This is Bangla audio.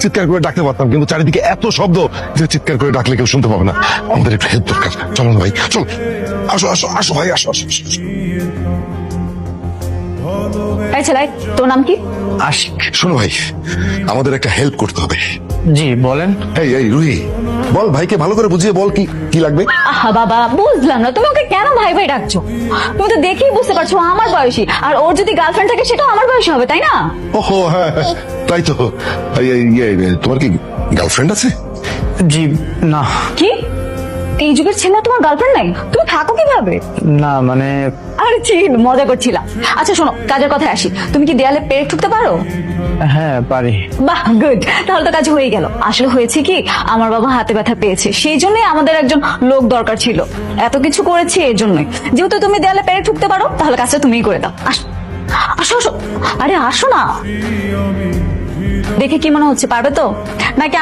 চিৎকার করে ডাকতে পারতাম, কিন্তু চারিদিকে এত শব্দ যে চিৎকার করে ডাকলে কেউ শুনতে পাবে না। আমাদের একটু হেল্প দরকার। চলো না ভাই, চলো, আসো আসো আসো ভাই, আসো আসো আসো। এই ছেলে, তোর নাম কি? আশিক। শোনো ভাই, আমাদের একটা হেল্প করতে হবে। জি বলেন। এই এই রুহি, বল ভাইকে ভালো করে বুঝিয়ে বল কি কি লাগবে। আহা বাবা, বুঝলাম না তুমি ওকে কেন ভাই ভাই ডাকছো। তুমি তো দেখেই বুঝতে পারছো ও আমার বয়সী, আর ওর যদি গার্লফ্রেন্ড থাকে সেটাও আমার বয়সী হবে, তাই না? ওহো হ্যাঁ হ্যাঁ, তাই তো। তোমার কি গার্লফ্রেন্ড আছে? জি না। কি, এই যুগের ছেলে তোমার গার্লফ্রেন্ড নাই? তুমি থাকো কিভাবে? না মানে আরে চিল, মজা করছিলাম। আচ্ছা শোনো, কাজের কথায় আসি। তুমি কি দেয়ালে পেরেক ঠুকতে পারো? হ্যাঁ পারি। বাহ, গুড, তাহলে তো কাজ হয়ে গেল। আসলে হয়েছে কি, আমার বাবা হাতে ব্যথা পেয়েছে, সেই জন্যই আমাদের একজন লোক দরকার ছিল। এত কিছু করেছি এই জন্যই। যেহেতু তুমি দেয়ালে পেরেক ঠুকতে পারো, তাহলে কাজটা তুমিই করে দাও। আসো আসো আসো, আরে আসো না। দেখে কি মনে হচ্ছে, পারবে তো নাকি